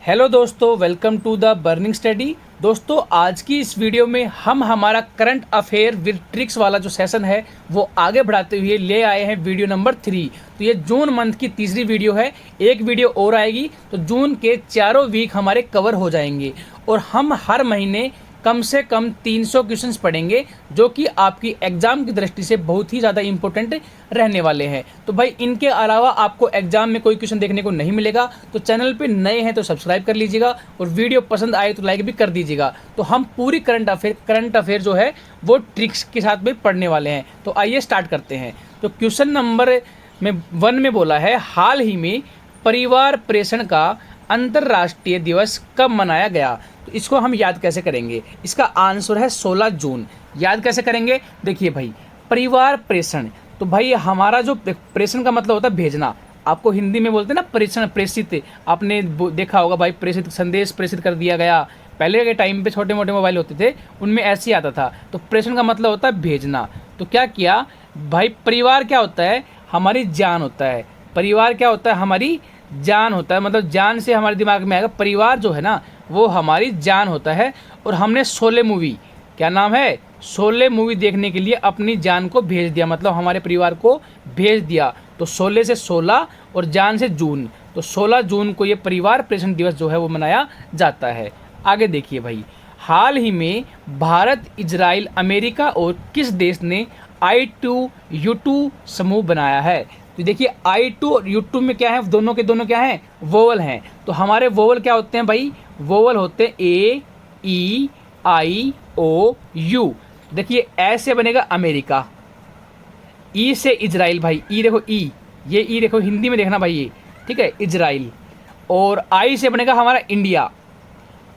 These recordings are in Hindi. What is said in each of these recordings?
हेलो दोस्तों, welcome to the burning study. दोस्तों, आज की इस वीडियो में हम हमारा करंट अफेयर विद ट्रिक्स वाला जो सेशन है वो आगे बढ़ाते हुए ले आए हैं वीडियो नंबर 3। तो ये जून मंथ की तीसरी वीडियो है। एक वीडियो और आएगी तो जून के चारों वीक हमारे कवर हो जाएंगे और हम हर महीने कम से कम 300 क्वेश्चंस पढ़ेंगे जो कि आपकी एग्जाम की दृष्टि से बहुत ही ज़्यादा इंपॉर्टेंट रहने वाले हैं। तो भाई, इनके अलावा आपको एग्जाम में कोई क्वेश्चन देखने को नहीं मिलेगा। तो चैनल पे नए हैं तो सब्सक्राइब कर लीजिएगा और वीडियो पसंद आए तो लाइक भी कर दीजिएगा। तो हम पूरी करंट अफेयर जो है वो ट्रिक्स के साथ में पढ़ने वाले हैं। तो आइए स्टार्ट करते हैं। तो क्वेश्चन नंबर 1 में बोला है, हाल ही में परिवार प्रेषण का अंतर्राष्ट्रीय दिवस कब मनाया गया? तो इसको हम याद कैसे करेंगे? इसका आंसर है 16 जून। याद कैसे करेंगे? देखिए भाई, परिवार प्रेषण, तो भाई हमारा जो प्रेषण का मतलब होता है भेजना। आपको हिंदी में बोलते हैं ना प्रेषण, प्रेषित। आपने देखा होगा भाई, प्रेषित संदेश प्रेषित कर दिया गया। पहले के टाइम पे छोटे मोटे मोबाइल होते थे, उनमें ऐसे ही आता था। तो प्रेषण का मतलब होता है भेजना। तो क्या किया भाई, परिवार क्या होता है? हमारी जान होता है। परिवार क्या होता है? हमारी जान होता है। मतलब जान से हमारे दिमाग में आएगा, परिवार जो है ना वो हमारी जान होता है। और हमने शोले मूवी, क्या नाम है, शोले मूवी देखने के लिए अपनी जान को भेज दिया, मतलब हमारे परिवार को भेज दिया। तो शोले से 16 और जान से जून, तो 16 जून को ये परिवार प्रेषण दिवस जो है वो मनाया जाता है। आगे देखिए भाई, हाल ही में भारत, इजराइल, अमेरिका और किस देश ने I2U2 समूह बनाया है? तो देखिए, I2 और U2 में क्या है, दोनों के दोनों क्या हैं, वोवल हैं। तो हमारे वोवल क्या होते हैं भाई? वोवल होते हैं A, E, I, O, U। देखिए, ऐसे बनेगा अमेरिका, ई से इजराइल। भाई ई देखो, ई, ये ई देखो, हिंदी में देखना भाई, ये ठीक है, इजराइल। और आई से बनेगा हमारा इंडिया,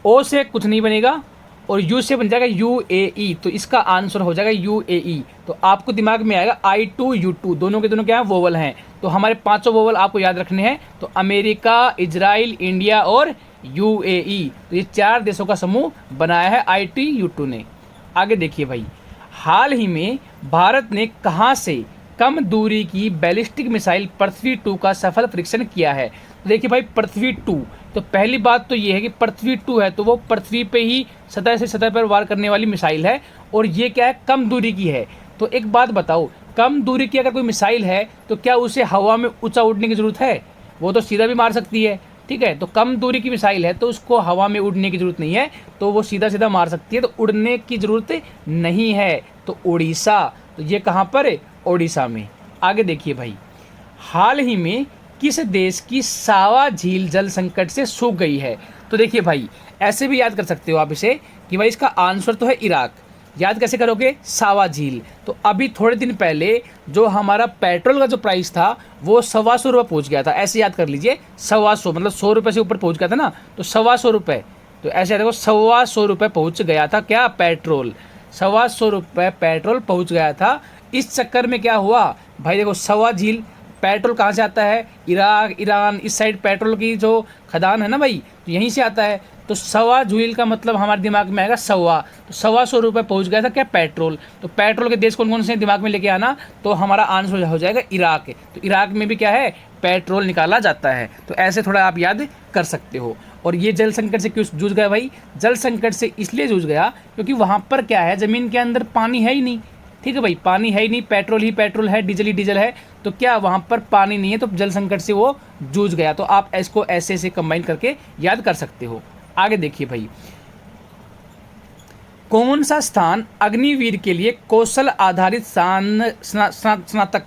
ओ से कुछ नहीं बनेगा, और यू से बन जाएगा UAE। तो इसका आंसर हो जाएगा UAE। तो आपको दिमाग में आएगा I2U2, दोनों के दोनों क्या है, वोवल हैं। तो हमारे पांचों वोवल आपको याद रखने हैं। तो अमेरिका, इजराइल, इंडिया और UAE, तो ये 4 देशों का समूह बनाया है I2U2 ने। आगे देखिए भाई, हाल ही में भारत ने कहाँ से कम दूरी की बैलिस्टिक मिसाइल पृथ्वी 2 का सफल परीक्षण किया है? तो देखिए भाई, पृथ्वी 2, तो पहली बात तो ये है कि पृथ्वी 2 है तो वो पृथ्वी पे ही सतह से सतह पर वार करने वाली मिसाइल है। और ये क्या है, कम दूरी की है। तो एक बात बताओ, कम दूरी की अगर कोई मिसाइल है तो क्या उसे हवा में ऊंचा उड़ने की ज़रूरत है? वो तो सीधा भी मार सकती है, ठीक है। तो कम दूरी की मिसाइल है तो उसको हवा में उड़ने की ज़रूरत नहीं है, तो वो सीधा सीधा मार सकती है, तो उड़ने की ज़रूरत नहीं है। तो उड़ीसा, तो ये कहाँ पर है? ओडिशा में। आगे देखिए भाई, हाल ही में किस देश की सावा झील जल संकट से सूख गई है? तो देखिए भाई, ऐसे भी याद कर सकते हो आप इसे कि भाई इसका आंसर तो है इराक। याद कैसे करोगे? सावा झील। तो अभी थोड़े दिन पहले जो हमारा पेट्रोल का जो प्राइस था वो 125 रुपये पहुँच गया था। ऐसे याद कर लीजिए, 125, मतलब 100 रुपये से ऊपर पहुँच गया था ना, तो 125 रुपये। तो ऐसे देखो, 125 रुपये पहुँच गया था क्या, पेट्रोल। 125 रुपये पेट्रोल पहुँच गया था। इस चक्कर में क्या हुआ भाई, देखो, सावा झील, पेट्रोल कहाँ से आता है? इराक, ईरान, इस साइड पेट्रोल की जो खदान है ना भाई, तो यहीं से आता है। तो सवा झील का मतलब हमारे दिमाग में आएगा सवा। तो 125 रुपये पहुँच गया था क्या, पेट्रोल। तो पेट्रोल के देश कौन कौन से दिमाग में लेके आना, तो हमारा आंसर हो जाएगा इराक। तो इराक में भी क्या है, पेट्रोल निकाला जाता है। तो ऐसे थोड़ा आप याद कर सकते हो। और ये जल संकट से क्यों जूझ गया भाई? जल संकट से इसलिए जूझ गया क्योंकि वहाँ पर क्या है, ज़मीन के अंदर पानी है ही नहीं, ठीक है भाई, पानी है ही नहीं, पेट्रोल ही पेट्रोल है, डीजल ही डीजल है। तो क्या वहाँ पर पानी नहीं है, तो जल संकट से वो जूझ गया। तो आप इसको ऐसे ऐसे कंबाइन करके याद कर सकते हो। आगे देखिए भाई, कौन सा स्थान अग्निवीर के लिए कौशल आधारित स्नातक,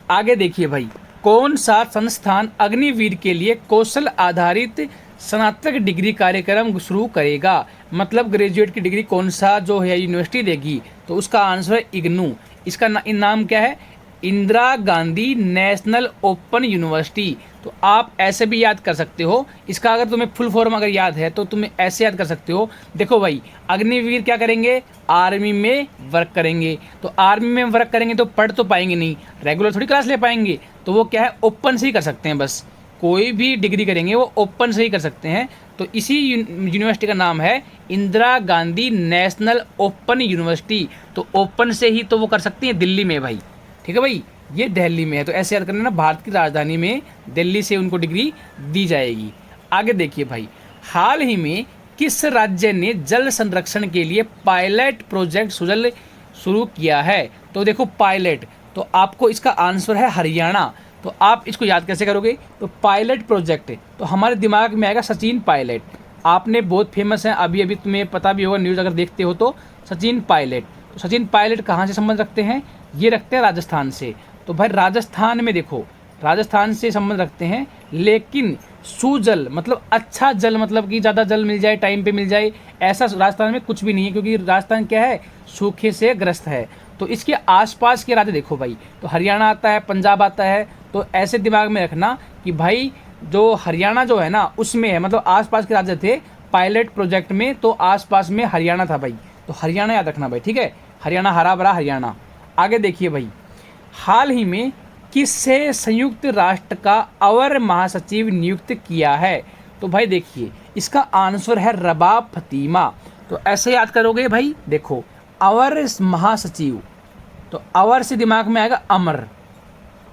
आगे देखिए भाई, कौन सा संस्थान अग्निवीर के लिए कौशल आधारित स्नातक डिग्री कार्यक्रम शुरू करेगा? मतलब ग्रेजुएट की डिग्री कौन सा जो है यूनिवर्सिटी देगी? तो उसका आंसर है इग्नू। इसका नाम क्या है? Indira Gandhi national open university. तो आप ऐसे भी याद कर सकते हो। इसका अगर तुम्हें फुल फॉर्म अगर याद है तो तुम्हें ऐसे याद कर सकते हो। देखो भाई, अग्निवीर क्या करेंगे? आर्मी में वर्क करेंगे। तो आर्मी में वर्क करेंगे तो पढ़ तो पाएंगे नहीं, रेगुलर थोड़ी क्लास ले पाएंगे। तो वो क्या है, ओपन से ही कर सकते हैं। बस कोई भी डिग्री करेंगे वो ओपन से ही कर सकते हैं। तो इसी यूनिवर्सिटी का नाम है Indira Gandhi national open university. तो ओपन से ही तो वो कर सकती हैं दिल्ली में भाई, ठीक है भाई, ये दिल्ली में है। तो ऐसे याद करना ना, भारत की राजधानी में दिल्ली से उनको डिग्री दी जाएगी। आगे देखिए भाई, हाल ही में किस राज्य ने जल संरक्षण के लिए पायलट प्रोजेक्ट सुजल शुरू किया है? तो देखो पायलट, तो आपको इसका आंसर है हरियाणा। तो आप इसको याद कैसे करोगे? तो पायलट प्रोजेक्ट, तो हमारे दिमाग में आएगा सचिन पायलट। आपने बहुत फेमस है, अभी अभी तुम्हें पता भी होगा, न्यूज़ अगर देखते हो तो, सचिन पायलट। तो सचिन पायलट कहाँ से संबंध रखते हैं? ये रखते हैं राजस्थान से। तो भाई राजस्थान में देखो, राजस्थान से संबंध रखते हैं, लेकिन सुजल मतलब अच्छा जल, मतलब कि ज़्यादा जल मिल जाए, टाइम पे मिल जाए, ऐसा राजस्थान में कुछ भी नहीं है, क्योंकि राजस्थान क्या है, सूखे से ग्रस्त है। तो इसके आसपास के राज्य देखो भाई, तो हरियाणा आता है, पंजाब आता है। तो ऐसे दिमाग में रखना कि भाई जो हरियाणा जो है ना उसमें है, मतलब आसपास के राज्य थे पायलट प्रोजेक्ट में, तो आसपास में हरियाणा था भाई। तो हरियाणा याद रखना भाई, ठीक है, हरियाणा, हरा भरा हरियाणा। आगे देखिए भाई, हाल ही में किससे संयुक्त राष्ट्र का अवर महासचिव नियुक्त किया है? तो भाई देखिए, इसका आंसर है रबाब फतीमा। तो ऐसे याद करोगे भाई, देखो अवर महासचिव, तो अवर से दिमाग में आएगा अमर,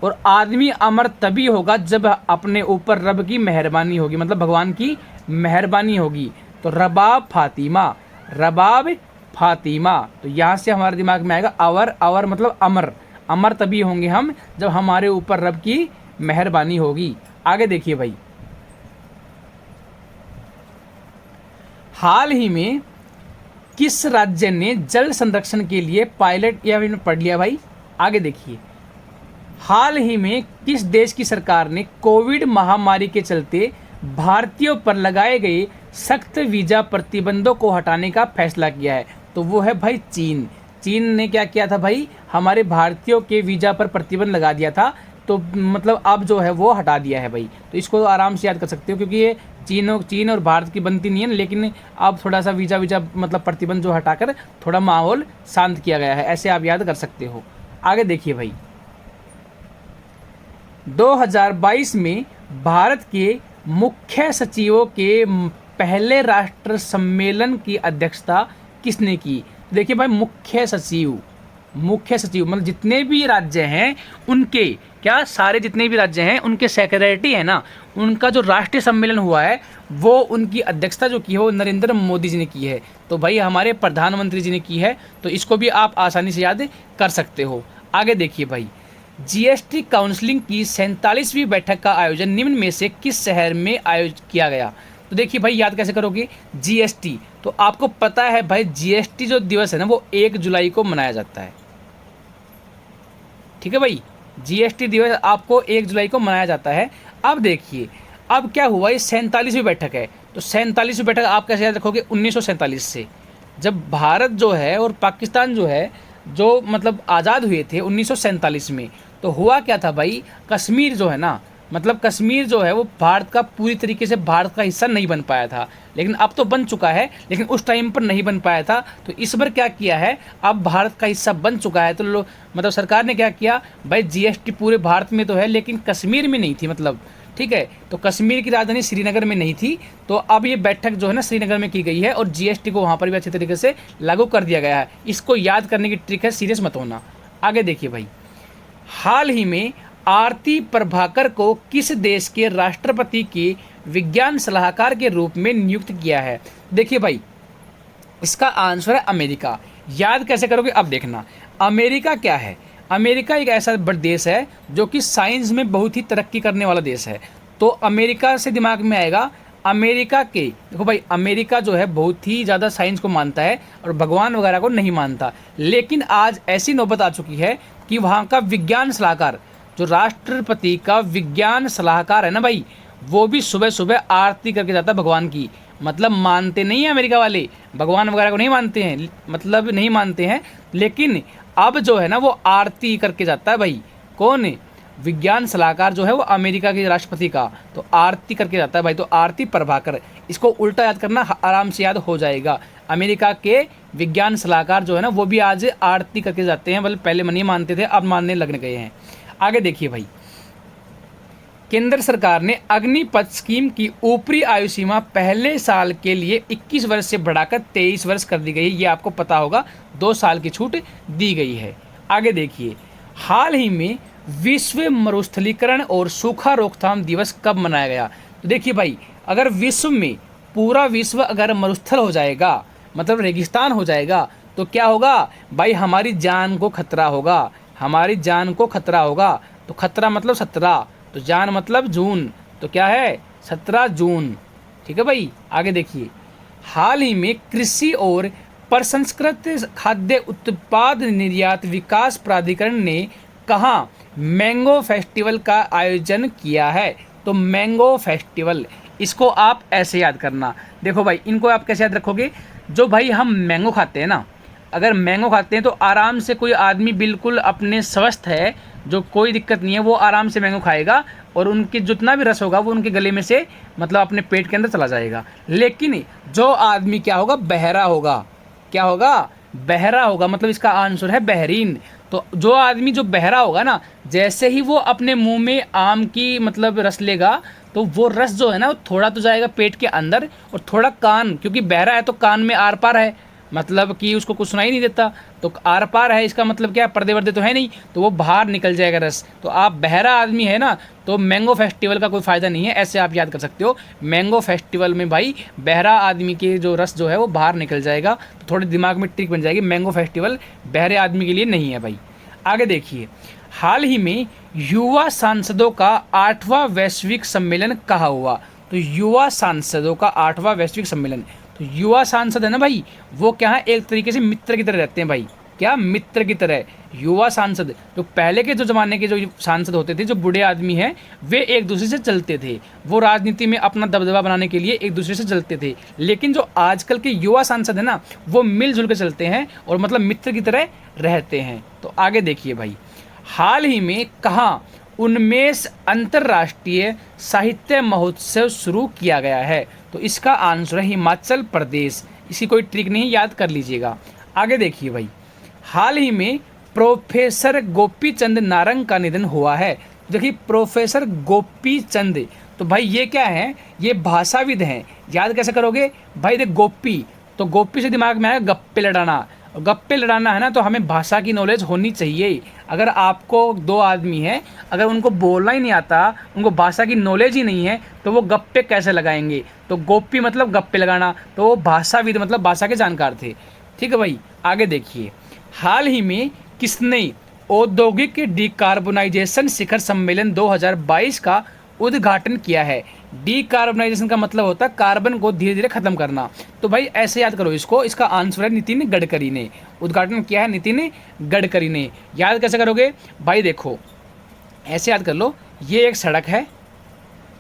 और आदमी अमर तभी होगा जब अपने ऊपर रब की मेहरबानी होगी, मतलब भगवान की मेहरबानी होगी। तो रबाब फातिमा, रबाब फातिमा, तो यहाँ से हमारे दिमाग में आएगा अवर, अवर मतलब अमर, अमर तभी होंगे हम जब हमारे ऊपर रब की मेहरबानी होगी। आगे देखिए भाई, हाल ही में किस राज्य ने जल संरक्षण के लिए पायलट, यह हमने पढ़ लिया भाई। आगे देखिए, हाल ही में किस देश की सरकार ने कोविड महामारी के चलते भारतीयों पर लगाए गए सख्त वीजा प्रतिबंधों को हटाने का फैसला किया है? तो वो है भाई चीन। चीन ने क्या किया था भाई, हमारे भारतीयों के वीजा पर प्रतिबंध लगा दिया था, तो मतलब अब जो है वो हटा दिया है भाई। तो इसको आराम से याद कर सकते हो, क्योंकि ये चीन और भारत की बनती नहीं है, लेकिन अब थोड़ा सा वीजा मतलब प्रतिबंध जो हटाकर थोड़ा माहौल शांत किया गया है, ऐसे आप याद कर सकते हो। आगे देखिए भाई, 2022 में भारत के मुख्य सचिवों के पहले राष्ट्र सम्मेलन की अध्यक्षता किसने की? देखिए भाई, मुख्य सचिव मतलब जितने भी राज्य हैं उनके, क्या सारे जितने भी राज्य हैं उनके सेक्रेटरी है ना, उनका जो राष्ट्रीय सम्मेलन हुआ है वो उनकी अध्यक्षता जो की है वो नरेंद्र मोदी जी ने की है। तो भाई हमारे प्रधानमंत्री जी ने की है, तो इसको भी आप आसानी से याद कर सकते हो। आगे देखिए भाई, जीएसटी काउंसिलिंग की 47वीं बैठक का आयोजन निम्न में से किस शहर में आयोजित किया गया? तो देखिए भाई, याद कैसे करोगे, जीएसटी, तो आपको पता है भाई जीएसटी जो दिवस है ना वो 1 जुलाई को मनाया जाता है, ठीक है भाई, जीएसटी दिवस आपको 1 जुलाई को मनाया जाता है। अब देखिए, अब क्या हुआ, ये 47वीं बैठक है, तो 47वीं बैठक आप कैसे याद रखोगे, 1947 से, जब भारत जो है और पाकिस्तान जो है जो मतलब आज़ाद हुए थे 1947 में, तो हुआ क्या था भाई, कश्मीर जो है ना, मतलब कश्मीर जो है वो भारत का पूरी तरीके से भारत का हिस्सा नहीं बन पाया था, लेकिन अब तो बन चुका है, लेकिन उस टाइम पर नहीं बन पाया था। तो इस बार क्या किया है, अब भारत का हिस्सा बन चुका है, तो मतलब सरकार ने क्या किया भाई, जीएसटी पूरे भारत में तो है लेकिन कश्मीर में नहीं थी, मतलब ठीक है, तो कश्मीर की राजधानी श्रीनगर में नहीं थी, तो अब ये बैठक जो है ना श्रीनगर में की गई है और जीएसटी को वहाँ पर भी अच्छे तरीके से लागू कर दिया गया है। इसको याद करने की ट्रिक है, सीरियस मत होना। आगे देखिए भाई, हाल ही में आरती प्रभाकर को किस देश के राष्ट्रपति के विज्ञान सलाहकार के रूप में नियुक्त किया है? देखिए भाई, इसका आंसर है अमेरिका। याद कैसे करोगे, अब देखना, अमेरिका क्या है, अमेरिका एक ऐसा बड़ा देश है जो कि साइंस में बहुत ही तरक्की करने वाला देश है। तो अमेरिका से दिमाग में आएगा, अमेरिका के, देखो भाई अमेरिका जो है बहुत ही ज़्यादा साइंस को मानता है और भगवान वगैरह को नहीं मानता, लेकिन आज ऐसी नौबत आ चुकी है कि वहाँ का विज्ञान सलाहकार, जो राष्ट्रपति का विज्ञान सलाहकार है ना भाई, वो भी सुबह सुबह आरती करके जाता है भगवान की। मतलब मानते नहीं है अमेरिका वाले, भगवान वगैरह को नहीं मानते हैं, मतलब नहीं मानते हैं, लेकिन अब जो है ना वो आरती करके जाता है भाई। कौन? विज्ञान सलाहकार जो है वो अमेरिका के राष्ट्रपति का, तो आरती करके जाता है भाई। तो आरती प्रभाकर, इसको उल्टा याद करना, आराम से याद हो जाएगा। अमेरिका के विज्ञान सलाहकार जो है ना वो भी आज आरती करके जाते हैं, मतलब पहले नहीं मानते थे, अब मानने लगने गए हैं। आगे देखिए भाई, केंद्र सरकार ने अग्निपथ स्कीम की ऊपरी आयु सीमा पहले साल के लिए 21 वर्ष से बढ़ाकर 23 वर्ष कर दी गई है। ये आपको पता होगा, 2 साल की छूट दी गई है। आगे देखिए, हाल ही में विश्व मरुस्थलीकरण और सूखा रोकथाम दिवस कब मनाया गया? तो देखिए भाई, अगर विश्व में पूरा विश्व अगर मरुस्थल हो जाएगा, मतलब रेगिस्तान हो जाएगा, तो क्या होगा भाई, हमारी जान को खतरा होगा, हमारी जान को खतरा होगा। तो खतरा मतलब 17, तो जान मतलब जून, तो क्या है 17 जून। ठीक है भाई, आगे देखिए। हाल ही में कृषि और प्रसंस्कृत खाद्य उत्पाद निर्यात विकास प्राधिकरण ने कहाँ मैंगो फेस्टिवल का आयोजन किया है? तो मैंगो फेस्टिवल, इसको आप ऐसे याद करना। देखो भाई, इनको आप कैसे याद रखोगे? जो भाई हम मैंगो खाते हैं ना, अगर मैंगो खाते हैं तो आराम से कोई आदमी बिल्कुल अपने स्वस्थ है, जो कोई दिक्कत नहीं है, वो आराम से मैंगो खाएगा और उनके जितना भी रस होगा वो उनके गले में से मतलब अपने पेट के अंदर चला जाएगा। लेकिन जो आदमी क्या होगा, बहरा होगा। क्या होगा? बहरा होगा, मतलब इसका आंसर है बहरीन। तो जो आदमी जो बहरा होगा ना, जैसे ही वो अपने मुंह में आम की मतलब रस लेगा, तो वो रस जो है ना, वो थोड़ा तो जाएगा पेट के अंदर और थोड़ा कान, क्योंकि बहरा है तो कान में आर पार है, मतलब कि उसको कुछ सुनाई नहीं देता, तो आर पार है, इसका मतलब क्या, पर्दे वर्दे तो है नहीं, तो वो बाहर निकल जाएगा रस। तो आप बहरा आदमी है ना, तो मैंगो फेस्टिवल का कोई फ़ायदा नहीं है, ऐसे आप याद कर सकते हो। मैंगो फेस्टिवल में भाई बहरा आदमी के जो रस जो है वो बाहर निकल जाएगा, तो थोड़े दिमाग में ट्रिक बन जाएगी, मैंगो फेस्टिवल बहरे आदमी के लिए नहीं है भाई। आगे देखिए, हाल ही में युवा सांसदों का 8वां वैश्विक सम्मेलन कहाँ हुआ? तो युवा सांसदों का 8वां वैश्विक सम्मेलन, तो युवा सांसद है ना भाई, वो क्या है, एक तरीके से मित्र की तरह रहते हैं भाई। क्या? मित्र की तरह। युवा सांसद, तो पहले के जो ज़माने के जो सांसद होते थे, जो बूढ़े आदमी हैं, वे एक दूसरे से चलते थे, वो राजनीति में अपना दबदबा बनाने के लिए एक दूसरे से चलते थे। लेकिन जो आजकल के युवा सांसद है ना, वो मिलजुल के चलते हैं और मतलब मित्र की तरह रहते हैं। तो आगे देखिए भाई, हाल ही में कहाँ 19 अंतर्राष्ट्रीय साहित्य महोत्सव शुरू किया गया है? तो इसका आंसर है हिमाचल प्रदेश। इसी कोई ट्रिक नहीं, याद कर लीजिएगा। आगे देखिए भाई, हाल ही में प्रोफेसर गोपी चंद नारंग का निधन हुआ है। देखिए, प्रोफेसर गोपी चंद, तो भाई ये क्या है, ये भाषाविद हैं। याद कैसे करोगे भाई? देख, गोपी, तो गोपी से दिमाग में आया गप्पे लड़ाना, गप्पे लड़ाना है ना, तो हमें भाषा की नॉलेज होनी चाहिए। अगर आपको दो आदमी हैं, अगर उनको बोलना ही नहीं आता, उनको भाषा की नॉलेज ही नहीं है, तो वो गप्पे कैसे लगाएंगे? तो गोपी मतलब गप्पे लगाना, तो वो भाषाविद मतलब भाषा के जानकार थे। ठीक है भाई, आगे देखिए। हाल ही में किसने औद्योगिक डिकार्बोनाइजेशन शिखर सम्मेलन 2022 का उद्घाटन किया है? डीकार्बोनाइजेशन का मतलब होता है कार्बन को धीरे धीरे खत्म करना। तो भाई ऐसे याद करो इसको, इसका आंसर है नितिन गडकरी ने। उद्घाटन किया है नितिन गडकरी ने। याद कैसे करोगे भाई? देखो, ऐसे याद कर लो, ये एक सड़क है,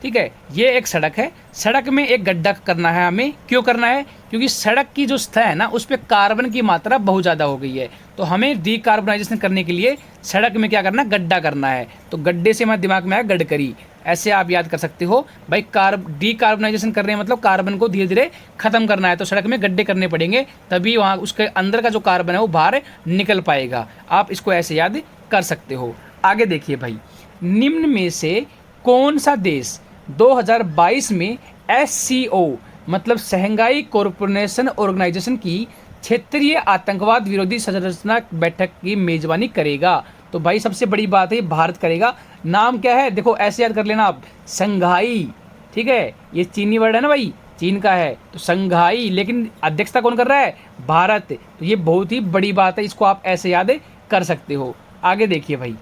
ठीक है, ये एक सड़क है, सड़क में एक गड्ढा करना है हमें। क्यों करना है? क्योंकि सड़क की जो सतह है ना, उस पर कार्बन की मात्रा बहुत ज़्यादा हो गई है, तो हमें डीकार्बोनाइजेशन करने के लिए सड़क में क्या करना है, गड्ढा करना है। तो गड्ढे से हमारे दिमाग में आया गडकरी, ऐसे आप याद कर सकते हो भाई। डीकार्बोनाइजेशन कर रहे हैं मतलब कार्बन को धीरे धीरे खत्म करना है, तो सड़क में गड्ढे करने पड़ेंगे, तभी वहाँ उसके अंदर का जो कार्बन है वो बाहर निकल पाएगा। आप इसको ऐसे याद कर सकते हो। आगे देखिए भाई, निम्न में से कौन सा देश 2022 में SCO मतलब शंघाई कोऑपरेशन ऑर्गेनाइजेशन की क्षेत्रीय आतंकवाद विरोधी संरचना बैठक की मेजबानी करेगा? तो भाई सबसे बड़ी बात है, भारत करेगा। नाम क्या है? देखो ऐसे याद कर लेना आप, शंघाई। ठीक है, ये चीनी वर्ड है ना भाई, चीन का है, तो शंघाई, लेकिन अध्यक्षता कौन कर रहा है? भारत। तो ये बहुत ही बड़ी बात है, इसको आप ऐसे याद कर सकते हो। आगे देखिए भाई,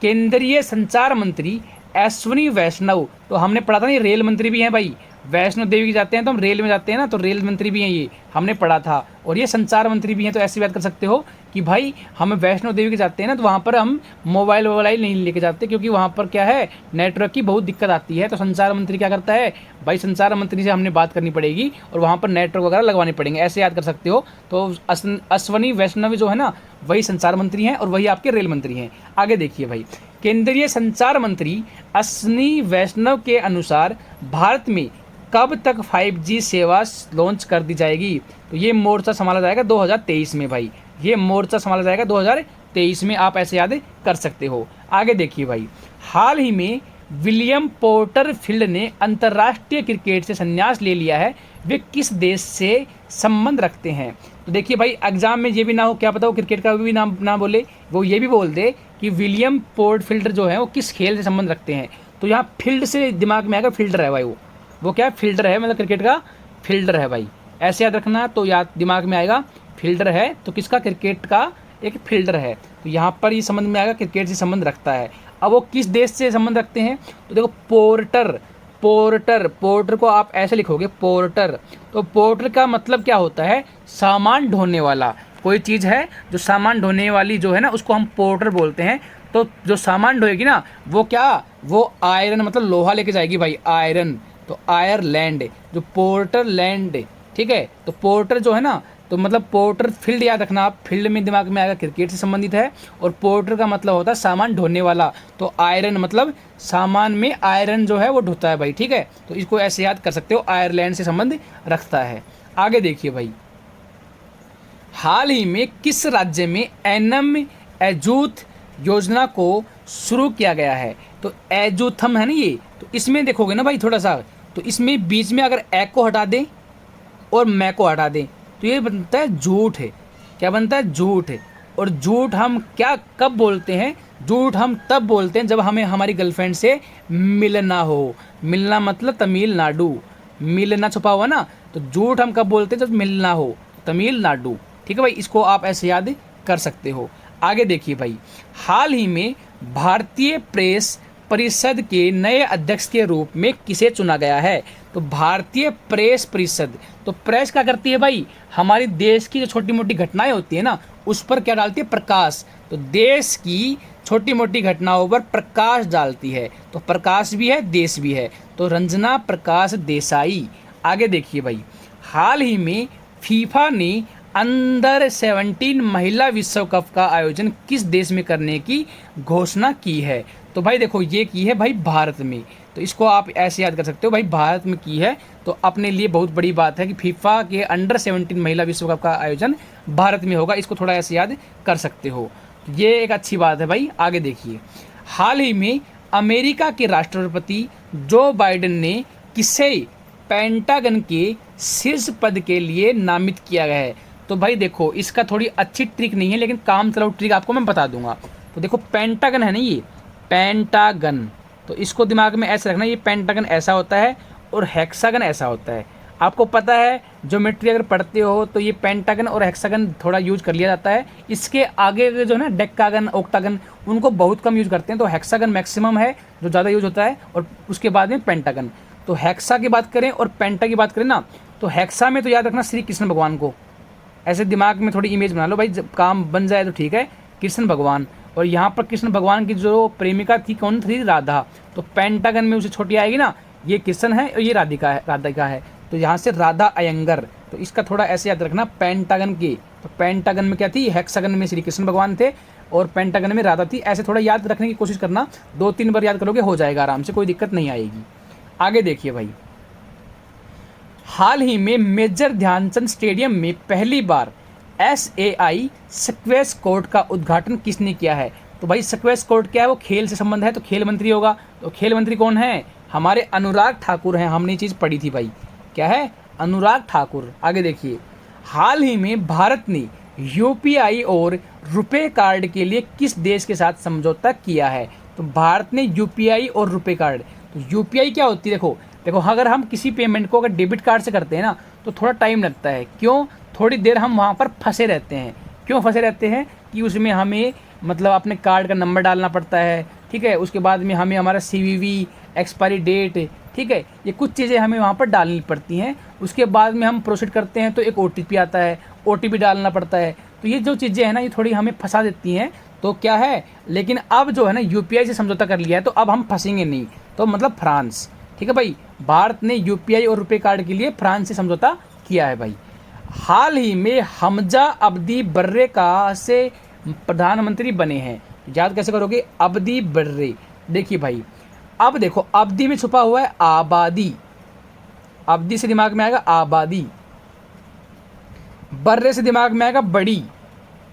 केंद्रीय संचार मंत्री अश्विनी वैष्णव, तो हमने पढ़ा था ना, ये रेल मंत्री भी हैं भाई। वैष्णो देवी की जाते हैं तो हम रेल में जाते हैं ना, तो रेल मंत्री भी हैं, ये हमने पढ़ा था। और ये संचार मंत्री भी हैं, तो ऐसे बात कर सकते हो कि भाई हम वैष्णो देवी के जाते हैं ना, तो वहाँ पर हम मोबाइल वोबाइल नहीं लेके जाते, क्योंकि वहाँ पर क्या है, नेटवर्क की बहुत दिक्कत आती है। तो संचार मंत्री क्या करता है भाई, संचार मंत्री से हमने बात करनी पड़ेगी और वहाँ पर नेटवर्क वगैरह लगवाने पड़ेंगे, ऐसे याद कर सकते हो। तो अश्विनी वैष्णव जो है ना, वही संचार मंत्री हैं और वही आपके रेल मंत्री हैं। आगे देखिए भाई, केंद्रीय संचार मंत्री अश्विनी वैष्णव के अनुसार भारत में कब तक 5G सेवा लॉन्च कर दी जाएगी? तो ये मोर्चा संभाला जाएगा 2023 में भाई, ये मोर्चा संभाला जाएगा 2023 में, आप ऐसे याद कर सकते हो। आगे देखिए भाई, हाल ही में विलियम पोर्टरफील्ड ने अंतर्राष्ट्रीय क्रिकेट से संन्यास ले लिया है, वे किस देश से संबंध रखते हैं? तो देखिए भाई, एग्जाम में ये भी ना हो, क्या पता वो क्रिकेट का भी नाम ना बोले, वो ये भी बोल दे कि विलियम पोर्टफील्ड जो है वो किस खेल से संबंध रखते हैं। तो यहाँ फील्ड से दिमाग में आएगा, फील्डर है भाई वो क्या है, फील्डर है, मतलब क्रिकेट का फील्डर है भाई, ऐसे याद रखना। तो याद दिमाग में आएगा फील्डर है, तो किसका, क्रिकेट का एक फील्डर है। तो यहाँ पर ये समझ में आएगा क्रिकेट से संबंध रखता है। अब वो किस देश से संबंध रखते हैं, तो देखो पोर्टर, पोर्टर को आप ऐसे लिखोगे पोर्टर। तो पोर्टर का मतलब क्या होता है, सामान ढोने वाला। कोई चीज़ है जो सामान ढोने वाली जो है ना, उसको हम पोर्टर बोलते हैं। तो जो सामान ढोएगी ना वो क्या, वो आयरन मतलब लोहा लेके जाएगी भाई, आयरन। तो आयरलैंड, जो पोर्टर लैंड, ठीक है। तो पोर्टर जो है ना, तो मतलब पोर्टर फील्ड याद रखना आप, फील्ड में दिमाग में आएगा क्रिकेट से संबंधित है, और पोर्टर का मतलब होता है सामान ढोने वाला। तो आयरन मतलब सामान में आयरन जो है वो ढोता है भाई, ठीक है। तो इसको ऐसे याद कर सकते हो, आयरलैंड से संबंध रखता है। आगे देखिए भाई, हाल ही में किस राज्य में एनम एजूथ योजना को शुरू किया गया है। तो एजूथम है ना ये, तो इसमें देखोगे ना भाई थोड़ा सा, तो इसमें बीच में अगर ए को हटा दें और मैं को हटा दें तो ये बनता है झूठ है। क्या बनता है, झूठ है। और झूठ हम क्या कब बोलते हैं, झूठ हम तब बोलते हैं जब हमें हमारी गर्लफ्रेंड से मिलना हो। मिलना मतलब तमिलनाडु, मिलना छुपा हुआ ना, तो झूठ हम कब बोलते हैं, जब मिलना हो, तमिलनाडु, ठीक है भाई। इसको आप ऐसे याद कर सकते हो। आगे देखिए भाई, हाल ही में भारतीय प्रेस परिषद के नए अध्यक्ष के रूप में किसे चुना गया है। तो भारतीय प्रेस परिषद, तो प्रेस क्या करती है भाई, हमारी देश की जो छोटी मोटी घटनाएं होती है ना उस पर क्या डालती है, प्रकाश। तो देश की छोटी मोटी घटनाओं पर प्रकाश डालती है, तो प्रकाश भी है देश भी है। तो रंजना प्रकाश देसाई। आगे देखिए भाई, हाल ही में फीफा ने अंडर 17 महिला विश्व कप का आयोजन किस देश में करने की घोषणा की है। तो भाई देखो ये की है भाई भारत में। तो इसको आप ऐसे याद कर सकते हो भाई, भारत में की है, तो अपने लिए बहुत बड़ी बात है कि फीफा के अंडर 17 महिला विश्व कप का आयोजन भारत में होगा। इसको थोड़ा ऐसे याद कर सकते हो, ये एक अच्छी बात है भाई। आगे देखिए, हाल ही में अमेरिका के राष्ट्रपति जो बाइडेन ने किसे पेंटागन के शीर्ष पद के लिए नामित किया गया है। तो भाई देखो इसका थोड़ी अच्छी ट्रिक नहीं है, लेकिन काम चलाऊ ट्रिक आपको मैं बता दूंगा। तो देखो पेंटागन है ना ये, पेंटागन, तो इसको दिमाग में ऐसे रखना, ये पेंटागन ऐसा होता है और हेक्सागन ऐसा होता है। आपको पता है ज्योमेट्री अगर पढ़ते हो तो ये पेंटागन और हेक्सागन थोड़ा यूज कर लिया जाता है। इसके आगे जो है ना डेकागन, ओक्टागन, उनको बहुत कम यूज करते हैं। तो हेक्सागन मैक्सिमम है जो ज़्यादा यूज होता है, और उसके बाद में पेंटागन। तो हेक्सा की बात करें और पेंटा की बात करें ना, तो हेक्सा में तो याद रखना श्री कृष्ण भगवान को, ऐसे दिमाग में थोड़ी इमेज बना लो भाई, जब काम बन जाए तो ठीक है, कृष्ण भगवान। और यहाँ पर कृष्ण भगवान की जो प्रेमिका थी कौन थी, राधा। तो पेंटागन में उसे छोटी आएगी ना, ये कृष्ण है और ये राधिका है। तो यहाँ से राधा अयंगर, तो इसका थोड़ा ऐसे याद रखना पेंटागन की। तो पेंटागन में क्या थी, हेक्सागन में श्री कृष्ण भगवान थे और पेंटागन में राधा थी। ऐसे थोड़ा याद रखने की कोशिश करना, 2-3 बार याद करोगे हो जाएगा आराम से, कोई दिक्कत नहीं आएगी। आगे देखिए भाई, हाल ही में मेजर ध्यानचंद स्टेडियम में पहली बार SAI स्क्वैश कोर्ट का उद्घाटन किसने किया है। तो भाई स्क्वैश कोर्ट क्या है, वो खेल से संबंध है, तो खेल मंत्री होगा। तो खेल मंत्री कौन है, हमारे अनुराग ठाकुर हैं। हमने चीज़ पढ़ी थी भाई, क्या है, अनुराग ठाकुर। आगे देखिए, हाल ही में भारत ने UPI और रुपे कार्ड के लिए किस देश के साथ समझौता किया है। तो भारत ने UPI और रुपे कार्ड, तो UPI क्या होती है, देखो अगर हम किसी पेमेंट को अगर डेबिट कार्ड से करते हैं ना तो थोड़ा टाइम लगता है। क्यों, थोड़ी देर हम वहाँ पर फंसे रहते हैं। क्यों फंसे रहते हैं कि उसमें हमें मतलब अपने कार्ड का नंबर डालना पड़ता है, ठीक है। उसके बाद में हमें हमारा CVV, एक्सपायरी डेट, ठीक है, ये कुछ चीज़ें हमें वहाँ पर डालनी पड़ती हैं। उसके बाद में हम प्रोसीड करते हैं तो एक OTP आता है, OTP डालना पड़ता है। तो ये जो चीज़ें हैं ना, ये थोड़ी हमें फंसा देती हैं। तो क्या है, लेकिन अब जो है ना UPI से समझौता कर लिया है, तो अब हम फंसेंगे नहीं। तो मतलब फ्रांस, ठीक है भाई, भारत ने UPI और रुपे कार्ड के लिए फ्रांस से समझौता किया है भाई। हाल ही में हमजा अब्दी बर्रे का से प्रधानमंत्री बने हैं। याद कैसे करोगे, अब्दी बर्रे। देखिए भाई, अब देखो अब्दी में छुपा हुआ है आबादी, अब्दी से दिमाग में आएगा आबादी, बर्रे से दिमाग में आएगा बड़ी।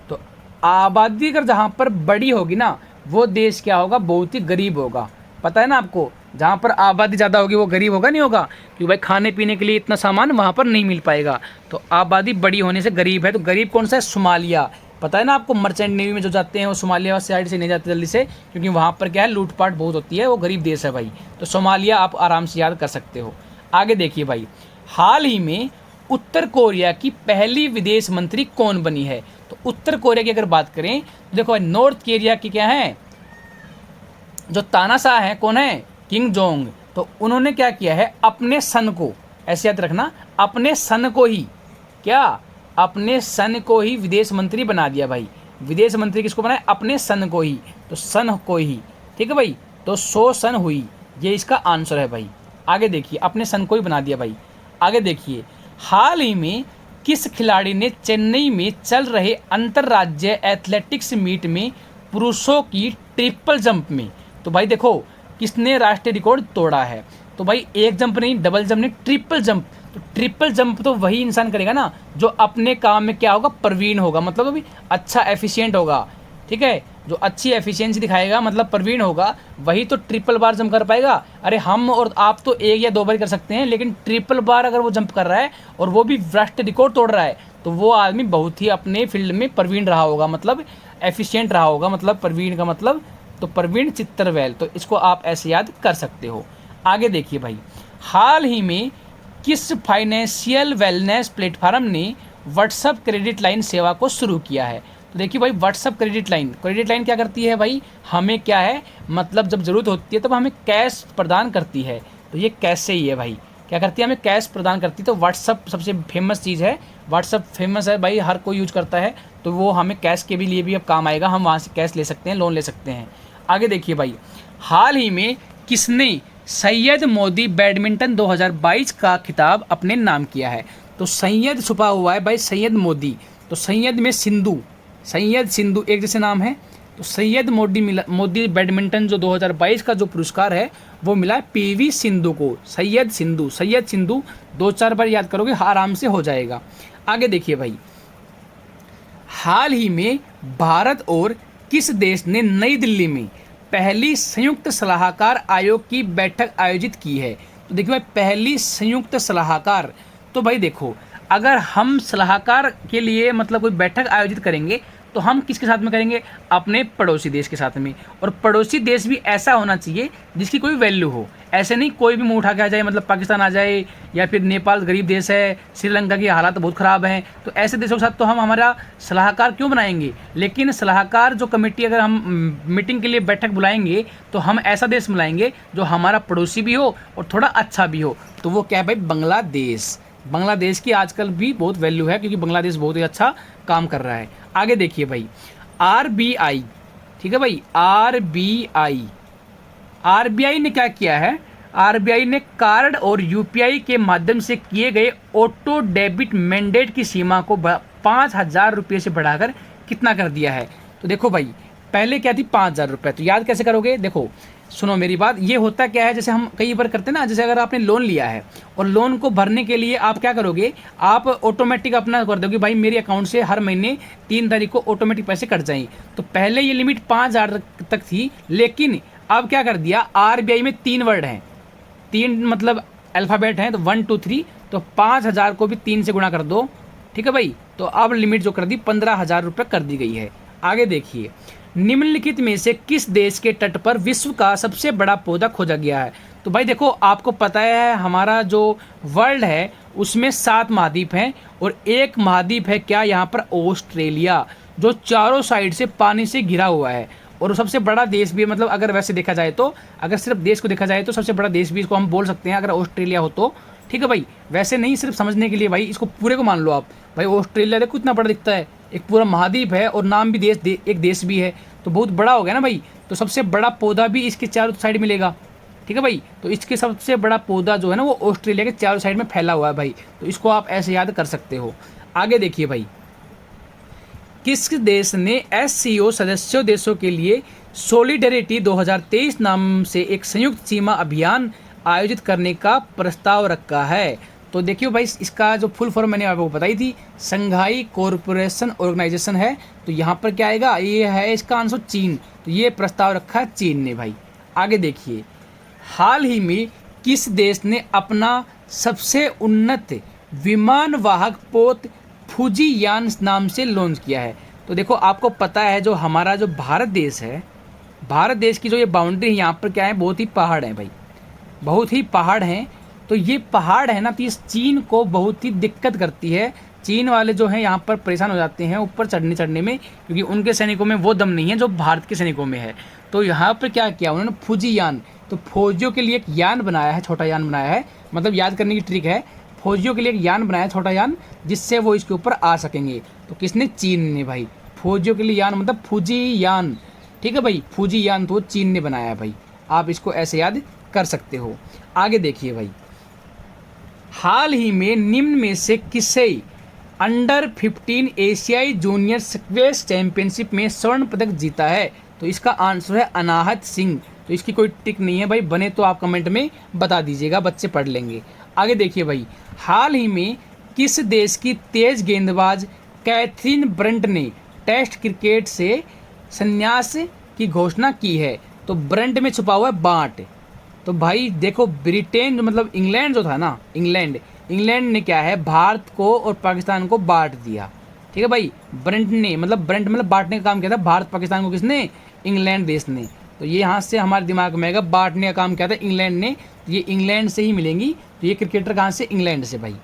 तो आबादी अगर जहाँ पर बड़ी होगी ना, वो देश क्या होगा, बहुत ही गरीब होगा। पता है ना आपको, जहाँ पर आबादी ज़्यादा होगी वो गरीब होगा नहीं होगा, क्योंकि भाई खाने पीने के लिए इतना सामान वहाँ पर नहीं मिल पाएगा। तो आबादी बड़ी होने से गरीब है। तो गरीब कौन सा है, सोमालिया। पता है ना आपको, मर्चेंट नेवी में जो जाते हैं वो सोमालिया साइड से नहीं जाते जल्दी से, क्योंकि वहाँ पर क्या है, लूटपाट बहुत होती है, वो गरीब देश है भाई। तो सोमालिया आप आराम से याद कर सकते हो। आगे देखिए भाई, हाल ही में उत्तर कोरिया की पहली विदेश मंत्री कौन बनी है? तो उत्तर कोरिया की अगर बात करें तो देखो भाई, नॉर्थ कोरिया की क्या है, जो तानाशाह है, कौन है, किंग जोंग। तो उन्होंने क्या किया है, अपने सन को, ऐसे याद रखना, अपने सन को ही, क्या, अपने सन को ही विदेश मंत्री बना दिया भाई। विदेश मंत्री किसको बनाया, अपने सन को ही, तो सन को ही, ठीक है भाई। तो 100 सन हुई, ये इसका आंसर है भाई। आगे देखिए, अपने सन को ही बना दिया भाई। आगे देखिए, हाल ही में किस खिलाड़ी ने चेन्नई में चल रहे अंतर्राज्यीय एथलेटिक्स मीट में पुरुषों की ट्रिपल जंप में, तो भाई देखो किसने राष्ट्रीय रिकॉर्ड तोड़ा है? तो भाई एक जंप नहीं, डबल जंप नहीं, ट्रिपल जंप। तो ट्रिपल जंप तो वही इंसान करेगा ना जो अपने काम में क्या होगा, प्रवीण होगा, मतलब अभी अच्छा एफिशिएंट होगा, ठीक है, जो अच्छी एफिशिएंसी दिखाएगा, मतलब प्रवीण होगा, वही तो ट्रिपल बार जंप कर पाएगा। अरे हम और आप तो 1 या 2 बार कर सकते हैं, लेकिन ट्रिपल बार अगर वो जंप कर रहा है और वो भी राष्ट्रीय रिकॉर्ड तोड़ रहा है, तो वो आदमी बहुत ही अपने फील्ड में प्रवीण रहा होगा, मतलब एफिशिएंट रहा होगा, मतलब प्रवीण का मतलब तो प्रवीण चित्तरवैल। तो इसको आप ऐसे याद कर सकते हो। आगे देखिए भाई, हाल ही में किस फाइनेंशियल वेलनेस प्लेटफॉर्म ने व्हाट्सएप क्रेडिट लाइन सेवा को शुरू किया है? तो देखिए भाई, व्हाट्सएप क्रेडिट लाइन क्या करती है भाई, हमें क्या है, मतलब जब ज़रूरत होती है तब हमें कैश प्रदान करती है। तो ये कैश से ही है भाई, क्या करती है, हमें कैश प्रदान करती है। तो व्हाट्सएप सबसे फेमस चीज़ है, व्हाट्सएप फेमस है भाई, हर कोई यूज करता है, तो वो हमें कैश के भी लिए भी अब काम आएगा, हम वहाँ से कैश ले सकते हैं, लोन ले सकते हैं। आगे देखिए भाई, हाल ही में किसने सैयद मोदी बैडमिंटन 2022 का खिताब अपने नाम किया है? तो सैयद छुपा हुआ है भाई, सैयद मोदी, तो सैयद में सिंधु, सैयद सिंधु एक जैसे नाम है। तो सैयद मोदी बैडमिंटन जो 2022 का जो पुरस्कार है वो मिला है पीवी सिंधु को। सैयद सिंधु 2-4 बार याद करोगे आराम से हो जाएगा। आगे देखिए भाई, हाल ही में भारत और किस देश ने नई दिल्ली में पहली संयुक्त सलाहकार आयोग की बैठक आयोजित की है? तो देखिए भाई, पहली संयुक्त सलाहकार, तो भाई देखो, अगर हम सलाहकार के लिए मतलब कोई बैठक आयोजित करेंगे तो हम किसके साथ में करेंगे, अपने पड़ोसी देश के साथ में। और पड़ोसी देश भी ऐसा होना चाहिए जिसकी कोई वैल्यू हो, ऐसे नहीं कोई भी मुंह उठा के आ जाए, मतलब पाकिस्तान आ जाए या फिर नेपाल गरीब देश है, श्रीलंका की हालात बहुत ख़राब हैं, तो ऐसे देशों के साथ तो हम हमारा सलाहकार क्यों बनाएंगे। लेकिन सलाहकार जो कमेटी अगर हम मीटिंग के लिए बैठक बुलाएंगे तो हम ऐसा देश बुलाएंगे जो हमारा पड़ोसी भी हो और थोड़ा अच्छा भी हो। तो वो क्या है भाई, बांग्लादेश। बांग्लादेश की आजकल भी बहुत वैल्यू है क्योंकि बांग्लादेश बहुत ही अच्छा काम कर रहा है। आगे देखिए भाई, आरबीआई, ठीक है भाई, आरबीआई ने क्या किया है, आरबीआई ने कार्ड और यूपीआई के माध्यम से किए गए ऑटो डेबिट मैंडेट की सीमा को 5,000 रुपये से बढ़ाकर कितना कर दिया है? तो देखो भाई, पहले क्या थी 5,000 रुपये, तो याद कैसे करोगे, देखो सुनो मेरी बात, ये होता क्या है, जैसे हम कई बार करते हैं ना, जैसे अगर आपने लोन लिया है और लोन को भरने के लिए आप क्या करोगे, आप ऑटोमेटिक अपना कर दोगे भाई मेरे अकाउंट से हर महीने 3 तारीख को ऑटोमेटिक पैसे कट जाएंगे। तो पहले ये लिमिट 5,000 तक थी, लेकिन अब क्या कर दिया, आरबीआई में 3 वर्ड हैं, 3 मतलब अल्फ़ाबेट हैं, तो 1 2 3, तो 5,000 को भी 3 से गुणा कर दो, ठीक है भाई। तो अब लिमिट जो कर दी 15,000 रुपये कर दी गई है। आगे देखिए, निम्नलिखित में से किस देश के तट पर विश्व का सबसे बड़ा पौधा खोजा गया है? तो भाई देखो, आपको पता है हमारा जो वर्ल्ड है उसमें 7 महाद्वीप हैं और एक महाद्वीप है क्या यहाँ पर, ऑस्ट्रेलिया, जो चारों साइड से पानी से घिरा हुआ है और सबसे बड़ा देश भी है। मतलब अगर वैसे देखा जाए तो, अगर सिर्फ देश को देखा जाए तो सबसे बड़ा देश भी इसको हम बोल सकते हैं अगर ऑस्ट्रेलिया हो तो, ठीक है भाई। वैसे नहीं, सिर्फ समझने के लिए भाई, इसको पूरे को मान लो आप भाई। ऑस्ट्रेलिया देखो कितना बड़ा दिखता है, एक पूरा महाद्वीप है और नाम भी एक देश भी है, तो बहुत बड़ा हो गया ना भाई। तो सबसे बड़ा पौधा भी इसके चारों साइड मिलेगा, ठीक है भाई। तो इसके सबसे बड़ा पौधा जो है ना वो ऑस्ट्रेलिया के चारों साइड में फैला हुआ है भाई, तो इसको आप ऐसे याद कर सकते हो। आगे देखिए भाई, किस देश ने एससीओ सदस्य देशों के लिए सॉलिडेरिटी 2023 नाम से एक संयुक्त सीमा अभियान आयोजित करने का प्रस्ताव रखा है? तो देखियो भाई, इसका जो फुल फॉर्म मैंने आपको बताई थी, संघाई कोऑपरेशन ऑर्गेनाइजेशन है। तो यहाँ पर क्या आएगा, ये है इसका आंसर चीन। तो ये प्रस्ताव रखा है चीन ने भाई। आगे देखिए, हाल ही में किस देश ने अपना सबसे उन्नत विमान वाहक पोत फुजीयान नाम से लॉन्च किया है? तो देखो आपको पता है जो हमारा जो भारत देश है, भारत देश की जो ये बाउंड्री है, यहाँ पर क्या है, बहुत ही पहाड़ है भाई, बहुत ही पहाड़ हैं। तो ये पहाड़ है ना, तो इस चीन को बहुत ही दिक्कत करती है। चीन वाले जो हैं यहाँ पर परेशान हो जाते हैं ऊपर चढ़ने में, क्योंकि उनके सैनिकों में वो दम नहीं है जो भारत के सैनिकों में है। तो यहाँ पर क्या किया उन्होंने, फौजीयान, तो फौजियों के लिए एक यान बनाया है, छोटा यान बनाया है, मतलब याद करने की ट्रिक है, फौजियों के लिए एक यान बनाया है, छोटा यान, जिससे वो इसके ऊपर आ सकेंगे। तो किसने, चीन ने भाई। फौजियों के लिए यान मतलब फौजी यान, ठीक है भाई, फौजी यान तो चीन ने बनाया है भाई, आप इसको ऐसे याद कर सकते हो। आगे देखिए भाई, हाल ही में निम्न में से किसे अंडर-15 एशियाई जूनियर स्क्वैश चैंपियनशिप में स्वर्ण पदक जीता है? तो इसका आंसर है अनाहत सिंह। तो इसकी कोई टिक नहीं है भाई, बने तो आप कमेंट में बता दीजिएगा, बच्चे पढ़ लेंगे। आगे देखिए भाई, हाल ही में किस देश की तेज गेंदबाज कैथरीन ब्रंट ने टेस्ट क्रिकेट से संन्यास की घोषणा की है? तो ब्रंट में छुपा हुआ है बांट। तो भाई देखो, ब्रिटेन जो मतलब इंग्लैंड जो था ना, इंग्लैंड ने क्या है, भारत को और पाकिस्तान को बांट दिया, ठीक है भाई। ब्रंट मतलब बांटने का काम किया था भारत पाकिस्तान को, किसने, इंग्लैंड देश ने। तो ये यहाँ से हमारे दिमाग में आएगा, बांटने का काम किया था इंग्लैंड ने, तो ये इंग्लैंड से ही मिलेंगी। तो ये क्रिकेटर कहाँ से, इंग्लैंड से भाई।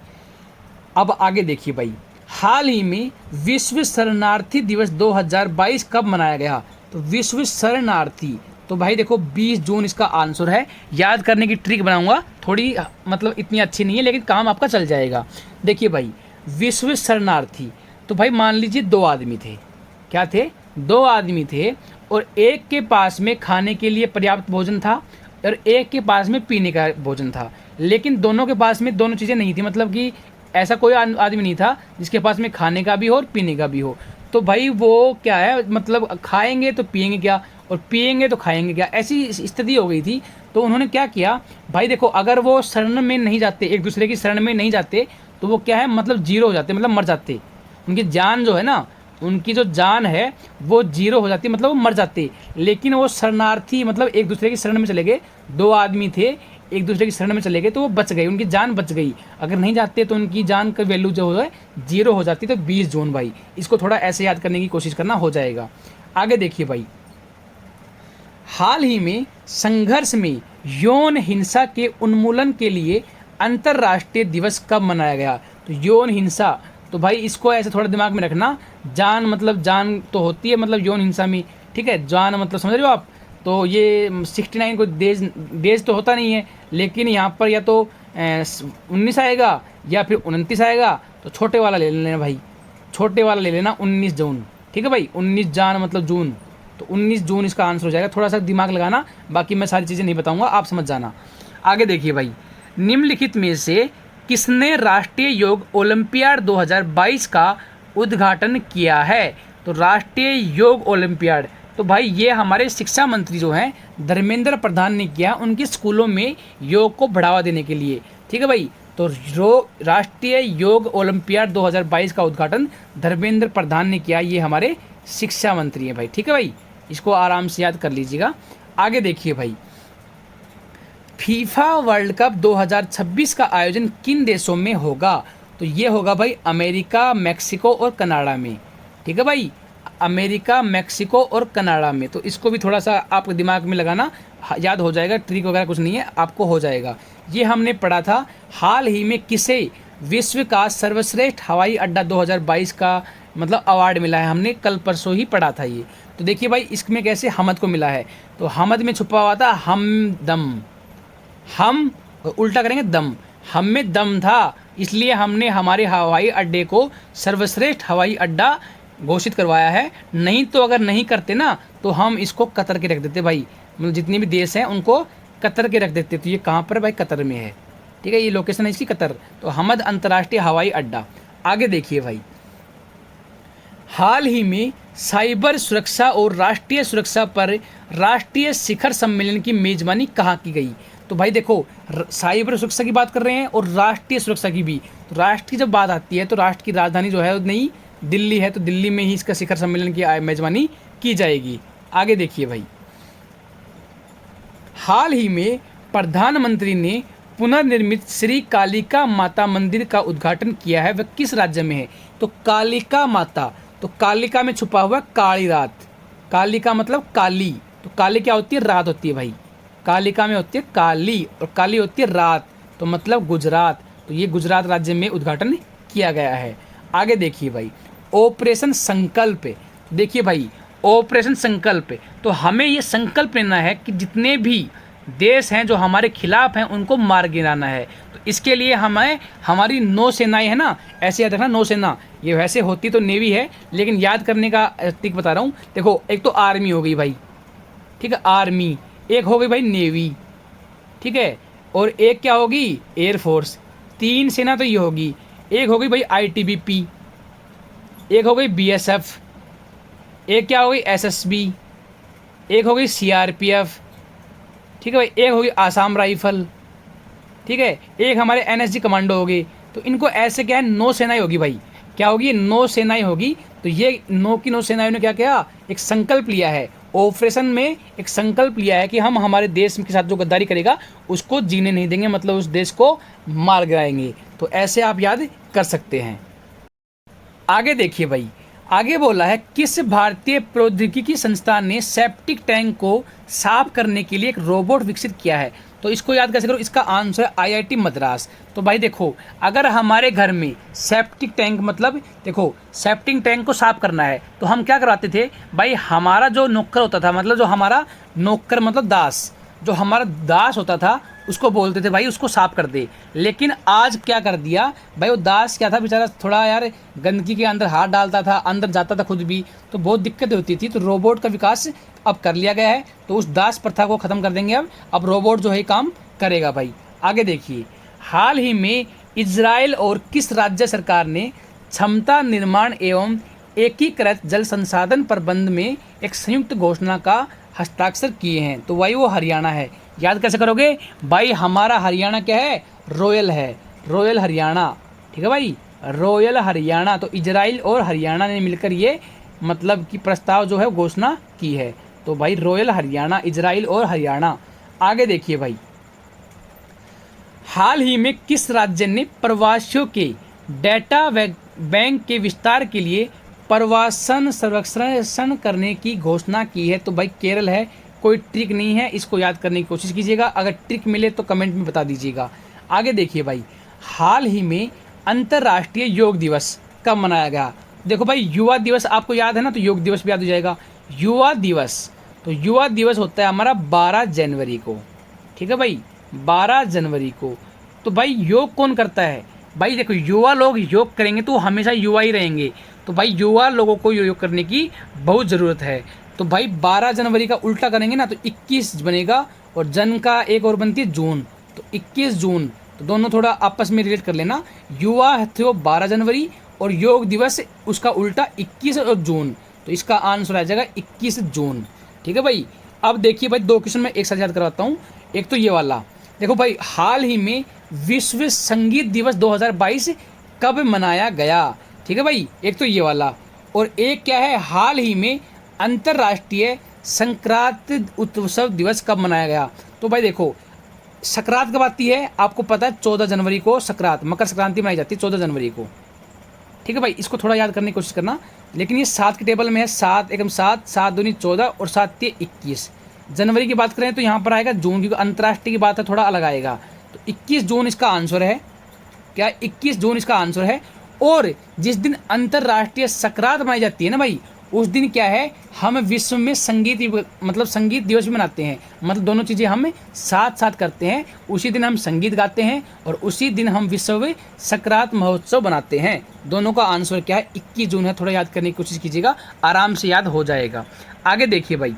अब आगे देखिए भाई, हाल ही में विश्व शरणार्थी दिवस 2022 कब मनाया गया? तो विश्व शरणार्थी, तो भाई देखो 20 जून इसका आंसर है। याद करने की ट्रिक बनाऊंगा थोड़ी, मतलब इतनी अच्छी नहीं है लेकिन काम आपका चल जाएगा। देखिए भाई, विश्व शरणार्थी, तो भाई मान लीजिए 2 आदमी थे, क्या थे, 2 आदमी थे, और एक के पास में खाने के लिए पर्याप्त भोजन था और एक के पास में पीने का भोजन था, लेकिन दोनों के पास में दोनों चीज़ें नहीं थी, मतलब कि ऐसा कोई आदमी नहीं था जिसके पास में खाने का भी हो और पीने का भी हो। तो भाई वो क्या है, मतलब खाएंगे तो पिएंगे क्या, और पिएंगे तो खाएंगे क्या, ऐसी स्थिति हो गई थी। तो उन्होंने क्या किया भाई, देखो अगर वो शरण में नहीं जाते, एक दूसरे की शरण में नहीं जाते, तो वो क्या है, मतलब जीरो हो जाते, मतलब मर जाते, उनकी जान जो है ना, उनकी जो जान है वो जीरो हो जाती, मतलब वो मर जाते। लेकिन वो शरणार्थी मतलब एक दूसरे की शरण में चले गए, 2 आदमी थे एक दूसरे की शरण में चले गए, तो वो बच गए, उनकी जान बच गई। अगर नहीं जाते तो उनकी जान का वैल्यू जो है जीरो हो जाती। तो 20 जून भाई, इसको थोड़ा ऐसे याद करने की कोशिश करना, हो जाएगा। आगे देखिए भाई, हाल ही में संघर्ष में यौन हिंसा के उन्मूलन के लिए अंतर्राष्ट्रीय दिवस कब मनाया गया? तो यौन हिंसा, तो भाई इसको ऐसे थोड़ा दिमाग में रखना, जान मतलब जान तो होती है मतलब यौन हिंसा में, ठीक है, जान मतलब समझ रहे हो आप। तो ये 69 को देश तो होता नहीं है, लेकिन यहाँ पर या तो 19 आएगा या फिर 29 आएगा, तो छोटे वाला ले लेना भाई, छोटे वाला ले लेना 19 जून, ठीक है भाई, 19 जान मतलब जून, तो 19 जून इसका आंसर हो जाएगा। थोड़ा सा दिमाग लगाना, बाकी मैं सारी चीज़ें नहीं बताऊंगा, आप समझ जाना। आगे देखिए भाई, निम्नलिखित में से किसने राष्ट्रीय योग ओलंपियाड 2022 का उद्घाटन किया है? तो राष्ट्रीय योग ओलंपियाड, तो भाई ये हमारे शिक्षा मंत्री जो हैं धर्मेंद्र प्रधान ने किया, उनके स्कूलों में योग को बढ़ावा देने के लिए, ठीक है भाई। तो राष्ट्रीय योग ओलंपियाड 2022 का उद्घाटन धर्मेंद्र प्रधान ने किया, ये हमारे शिक्षा मंत्री हैं भाई, ठीक है भाई, इसको आराम से याद कर लीजिएगा। आगे देखिए भाई, फीफा वर्ल्ड कप 2026 का आयोजन किन देशों में होगा? तो ये होगा भाई अमेरिका, मैक्सिको और कनाडा में, ठीक है भाई, अमेरिका, मैक्सिको और कनाडा में। तो इसको भी थोड़ा सा आप दिमाग में लगाना, याद हो जाएगा, ट्रिक वगैरह कुछ नहीं है, आपको हो जाएगा। ये हमने पढ़ा था, हाल ही में किसे विश्व का सर्वश्रेष्ठ हवाई अड्डा 2022 का मतलब अवार्ड मिला है, हमने कल परसों ही पढ़ा था ये। तो देखिए भाई, इसमें कैसे हमद को मिला है, तो हमद में छुपा हुआ था हमदम, हम उल्टा करेंगे दम, हम में दम था, इसलिए हमने हमारे हवाई अड्डे को सर्वश्रेष्ठ हवाई अड्डा घोषित करवाया है। नहीं तो अगर नहीं करते ना, तो हम इसको कतर के रख देते भाई, मतलब जितने भी देश हैं उनको कतर के रख देते। तो ये कहाँ पर भाई, कतर में है, ठीक है, ये लोकेशन है इसकी कतर। तो हमद अंतर्राष्ट्रीय हवाई अड्डा। आगे देखिए भाई, हाल ही में साइबर सुरक्षा और राष्ट्रीय सुरक्षा पर राष्ट्रीय शिखर सम्मेलन की मेजबानी कहाँ की गई? तो भाई देखो, साइबर सुरक्षा की बात कर रहे हैं और राष्ट्रीय सुरक्षा की भी। तो राष्ट्र की जब बात आती है तो राष्ट्र की राजधानी जो है नई दिल्ली है, तो दिल्ली में ही इसका शिखर सम्मेलन की मेजबानी की जाएगी। आगे देखिए भाई, हाल ही में प्रधानमंत्री ने पुनर्निर्मित श्री कालिका माता मंदिर का उद्घाटन किया है, वह किस राज्य में है? तो कालिका माता, तो कालिका में छुपा हुआ काली रात। कालिका मतलब काली, तो काली क्या होती है? रात होती है भाई। कालिका में होती है काली और काली होती है रात, तो मतलब गुजरात। तो ये गुजरात राज्य में उद्घाटन किया गया है। आगे देखिए भाई, ऑपरेशन संकल्प। देखिए भाई, ऑपरेशन संकल्प, तो हमें ये संकल्प लेना है कि जितने भी देश हैं जो हमारे खिलाफ हैं उनको मार गिराना है। तो इसके लिए हमें हमारी नौसेनाएं है ना, ऐसे याद रखना नौसेना, ये वैसे होती तो नेवी है लेकिन याद करने का ट्रिक बता रहा हूँ। देखो, एक तो आर्मी हो गई भाई, ठीक है, आर्मी। एक हो गई भाई नेवी, ठीक है, और एक क्या होगी? एयरफोर्स। 3 सेना तो ये होगी। एक हो गई भाई आईटीबीपी, एक हो गई बीएसएफ, एक क्या हो गई एसएसबी, एक हो गई सीआरपीएफ, ठीक है भाई, एक होगी आसाम राइफल, ठीक है, एक हमारे एनएसजी कमांडो होगी। तो इनको ऐसे क्या है, नौसेनाएं होगी भाई। क्या होगी? नौसेनाएं होगी। तो ये नौ की नौसेनाओं ने क्या किया? एक संकल्प लिया है, ऑपरेशन में एक संकल्प लिया है कि हम हमारे देश के साथ जो गद्दारी करेगा उसको जीने नहीं देंगे, मतलब उस देश को मार गिराएंगे। तो ऐसे आप याद कर सकते हैं। आगे देखिए भाई, आगे बोला है किस भारतीय प्रौद्योगिकी संस्थान ने सेप्टिक टैंक को साफ करने के लिए एक रोबोट विकसित किया है? तो इसको याद कैसे करो? इसका आंसर है आईआईटी मद्रास। तो भाई देखो, अगर हमारे घर में सेप्टिक टैंक, मतलब देखो सेप्टिक टैंक को साफ करना है तो हम क्या करवाते थे भाई? हमारा जो नौकर होता था, मतलब जो हमारा नौकर मतलब दास, जो हमारा दास होता था उसको बोलते थे भाई उसको साफ कर दे। लेकिन आज क्या कर दिया भाई, वो दास क्या था बेचारा, थोड़ा यार गंदगी के अंदर हाथ डालता था, अंदर जाता था खुद भी, तो बहुत दिक्कतें होती थी। तो रोबोट का विकास अब कर लिया गया है, तो उस दास प्रथा को ख़त्म कर देंगे। अब रोबोट जो है काम करेगा भाई। आगे देखिए, हाल ही में इजराइल और किस राज्य सरकार ने क्षमता निर्माण एवं एकीकृत जल संसाधन प्रबंध में एक संयुक्त घोषणा का हस्ताक्षर किए हैं? तो भाई वो हरियाणा है। याद कैसे करोगे भाई? हमारा हरियाणा क्या है? रॉयल है, रॉयल हरियाणा, ठीक है भाई, रॉयल हरियाणा। तो इजराइल और हरियाणा ने मिलकर ये मतलब कि प्रस्ताव जो है घोषणा की है। तो भाई रॉयल हरियाणा, इजराइल और हरियाणा। आगे देखिए भाई, हाल ही में किस राज्य ने प्रवासियों के डेटा बैंक के विस्तार के लिए प्रवासन संरक्षण करने की घोषणा की है? तो भाई केरल है। कोई ट्रिक नहीं है, इसको याद करने की कोशिश कीजिएगा, अगर ट्रिक मिले तो कमेंट में बता दीजिएगा। आगे देखिए भाई, हाल ही में अंतर्राष्ट्रीय योग दिवस कब मनाया गया? देखो भाई, युवा दिवस आपको याद है ना, तो योग दिवस भी याद हो जाएगा। युवा दिवस, तो युवा दिवस होता है हमारा 12 जनवरी को, ठीक है भाई, 12 जनवरी को। तो भाई योग कौन करता है भाई? देखो, युवा लोग योग करेंगे तो हमेशा युवा ही रहेंगे। तो भाई युवा लोगों को योग करने की बहुत ज़रूरत है। तो भाई 12 जनवरी का उल्टा करेंगे ना तो 21 बनेगा, और जन का एक और बनती है जून, तो 21 जून। तो दोनों थोड़ा आपस में रिलेट कर लेना। युवा थे वो 12 जनवरी और योग दिवस उसका उल्टा 21 और जून। तो इसका आंसर आ जाएगा 21 जून, ठीक है भाई। अब देखिए भाई, 2 क्वेश्चन मैं एक साथ याद करवाता हूँ। एक तो ये वाला, देखो भाई, हाल ही में विश्व संगीत दिवस 2022 कब मनाया गया? ठीक है भाई, एक तो ये वाला, और एक क्या है, हाल ही में अंतर्राष्ट्रीय संक्रांति उत्सव दिवस कब मनाया गया? तो भाई देखो, संक्रांत कब आती है आपको पता है? 14 जनवरी को संक्रांत, मकर संक्रांति मनाई जाती है 14 जनवरी को, ठीक है भाई। इसको थोड़ा याद करने की कोशिश करना। लेकिन ये 7 के टेबल में है, 7 एकम 7, 7 दूनी 14 और 7 ते 21। जनवरी की बात करें तो यहाँ पर आएगा जून, क्योंकि अंतर्राष्ट्रीय की बात है, थोड़ा अलग आएगा। तो 21 जून इसका आंसर है। क्या? 21 जून इसका आंसर है। और जिस दिन अंतर्राष्ट्रीय संक्रांत मनाई जाती है ना भाई, उस दिन क्या है, हम विश्व में संगीत मतलब संगीत दिवस भी मनाते हैं। मतलब दोनों चीज़ें हम साथ साथ करते हैं। उसी दिन हम संगीत गाते हैं और उसी दिन हम विश्व संक्रांत महोत्सव बनाते हैं। दोनों का आंसर क्या है? 21 जून है। थोड़ा याद करने की कोशिश कीजिएगा, आराम से याद हो जाएगा। आगे देखिए भाई,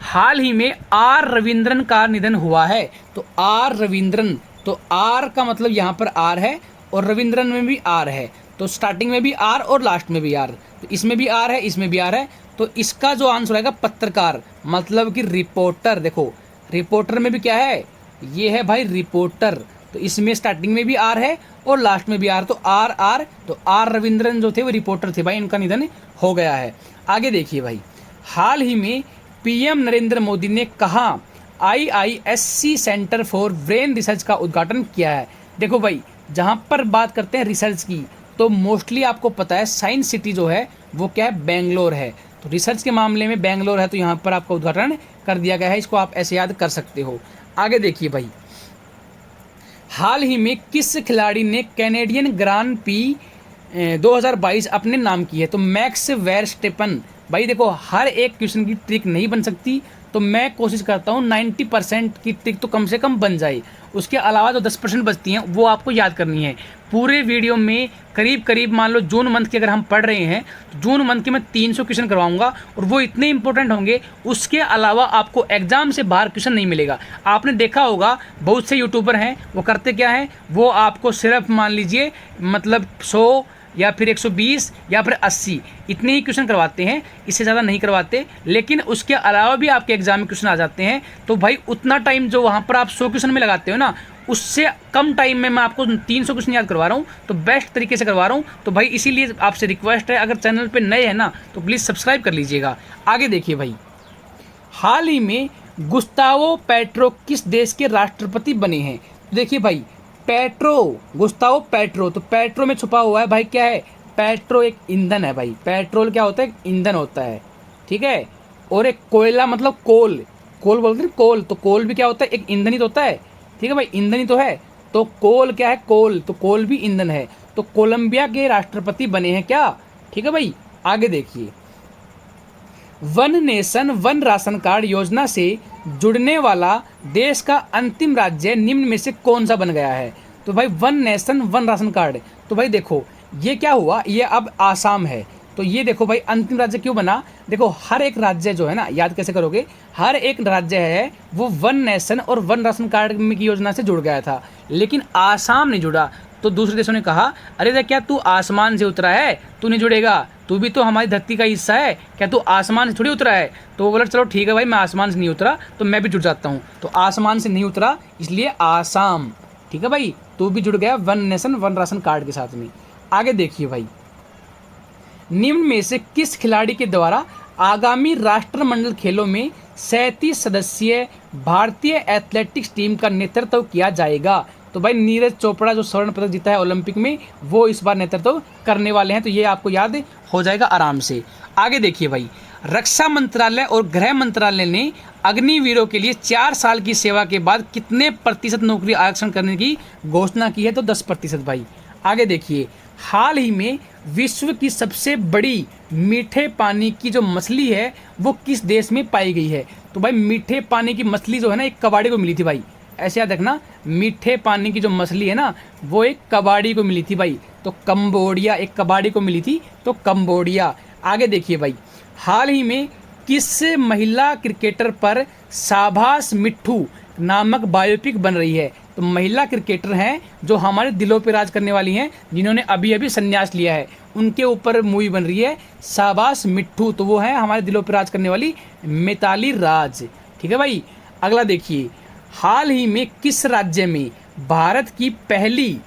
हाल ही में आर रविंद्रन का निधन हुआ है। तो आर रविंद्रन, तो आर का मतलब यहाँ पर आर है और रविंद्रन में भी आर है। तो स्टार्टिंग में भी आर और लास्ट में भी आर, तो इसमें भी आर है, इसमें भी आर है। तो इसका जो आंसर आएगा पत्रकार, मतलब कि रिपोर्टर। देखो, रिपोर्टर में भी क्या है, ये है भाई रिपोर्टर। तो इसमें स्टार्टिंग में भी आर है और लास्ट में भी आर, तो आर आर। तो आर रविंद्रन जो थे वो रिपोर्टर थे भाई, इनका निधन हो गया है। आगे देखिए भाई, हाल ही में पीएम नरेंद्र मोदी ने कहा IISc centre for brain research का उद्घाटन किया है। देखो भाई, जहाँ पर बात करते हैं रिसर्च की, तो मोस्टली आपको पता है साइंस सिटी जो है वो क्या है, बेंगलोर है। तो रिसर्च के मामले में बेंगलोर है, तो यहाँ पर आपका उद्घाटन कर दिया गया है। इसको आप ऐसे याद कर सकते हो। आगे देखिए भाई, हाल ही में किस खिलाड़ी ने कैनेडियन ग्रांड पी 2022 अपने नाम की है? तो मैक्स वेरस्टेपन। भाई देखो, हर एक क्वेश्चन की ट्रिक नहीं बन सकती, तो मैं कोशिश करता हूँ 90% की ट्रिक तो कम से कम बन जाए। उसके अलावा जो 10% बचती हैं वो आपको याद करनी है। पूरे वीडियो में करीब करीब मान लो जून मंथ की अगर हम पढ़ रहे हैं तो जून मंथ के मैं 300 क्वेश्चन करवाऊंगा, और वो इतने इंपॉर्टेंट होंगे। उसके अलावा आपको एग्जाम से बाहर क्वेश्चन नहीं मिलेगा। आपने देखा होगा बहुत से यूट्यूबर हैं, वो करते क्या हैं, वो आपको सिर्फ मान लीजिए मतलब 100 या फिर 120 या फिर 80 इतने ही क्वेश्चन करवाते हैं, इससे ज़्यादा नहीं करवाते। लेकिन उसके अलावा भी आपके एग्जाम में क्वेश्चन आ जाते हैं, तो भाई उतना टाइम जो वहाँ पर आप 100 क्वेश्चन में लगाते हो ना, उससे कम टाइम में मैं आपको 300 क्वेश्चन याद करवा रहा हूँ, तो बेस्ट तरीके से करवा रहा हूँ। तो भाई इसीलिए आपसे रिक्वेस्ट है, अगर चैनल पर नए हैं ना तो प्लीज़ सब्सक्राइब कर लीजिएगा। आगे देखिए भाई, हाल ही में गुस्तावो पेट्रो किस देश के राष्ट्रपति बने हैं? तो देखिए भाई, गुस्तावो पेट्रो, तो पेट्रो में छुपा हुआ है भाई क्या है, पेट्रो एक ईंधन है भाई। पेट्रोल क्या होता है, एक ईंधन होता है, ठीक है। और एक कोयला मतलब कोल बोलते हैं कोल, तो कोल भी क्या होता है, एक ईंधन ही तो होता है, ठीक है भाई, ईंधन ही तो है। तो कोल क्या है, कोल, तो कोल भी ईंधन है। तो कोलंबिया के राष्ट्रपति बने हैं क्या, ठीक है भाई। आगे देखिए, one nation one ration card योजना से जुड़ने वाला देश का अंतिम राज्य निम्न में से कौन सा बन गया है? तो भाई one nation one ration card, तो भाई देखो ये क्या हुआ, ये अब आसाम है। तो ये देखो भाई अंतिम राज्य क्यों बना, देखो हर एक राज्य जो है ना, याद कैसे करोगे, हर एक राज्य है वो वन नेशन और वन राशन कार्ड की योजना से जुड़ गया था, लेकिन आसाम नहीं जुड़ा। तो दूसरे देशों ने कहा, अरे क्या तू आसमान से उतरा है, तू नहीं जुड़ेगा, तू भी तो हमारी धरती का हिस्सा है, क्या तू आसमान से थोड़ी उतरा है? तो वो बोला चलो ठीक है भाई, मैं आसमान से नहीं उतरा तो मैं भी जुड़ जाता हूँ। तो आसमान से नहीं उतरा, इसलिए आसाम, ठीक है भाई, तू भी जुड़ गया one nation one ration card के साथ में। आगे देखिए भाई, निम्न में से किस खिलाड़ी के द्वारा आगामी राष्ट्रमंडल खेलों में 37 सदस्यीय भारतीय एथलेटिक्स टीम का नेतृत्व किया जाएगा? तो भाई नीरज चोपड़ा जो स्वर्ण पदक जीता है ओलंपिक में, वो इस बार नेतृत्व करने वाले हैं। तो ये आपको याद हो जाएगा आराम से। आगे देखिए भाई, रक्षा मंत्रालय और गृह मंत्रालय ने अग्निवीरों के लिए 4 साल की सेवा के बाद कितने प्रतिशत नौकरी आरक्षण करने की घोषणा की है? तो 10% भाई। आगे देखिए, हाल ही में विश्व की सबसे बड़ी मीठे पानी की जो मछली है वो किस देश में पाई गई है? तो भाई मीठे पानी की मछली जो है ना, एक कबाड़ी को मिली थी भाई, ऐसे याद रखना, मीठे पानी की जो मछली है ना वो एक कबाड़ी को मिली थी भाई। तो कंबोडिया, एक कबाड़ी को मिली थी, तो कंबोडिया। आगे देखिए भाई, हाल ही में किस महिला क्रिकेटर पर शाबाश मिट्ठू नामक बायोपिक बन रही है? तो महिला क्रिकेटर हैं जो हमारे दिलों पे राज करने वाली हैं, जिन्होंने अभी अभी संन्यास लिया है, उनके ऊपर मूवी बन रही है शाबाश मिट्ठू। तो वो है हमारे दिलों पे राज करने वाली मिताली राज, ठीक है भाई। अगला देखिए, हाल ही में किस राज्य में भारत की पहली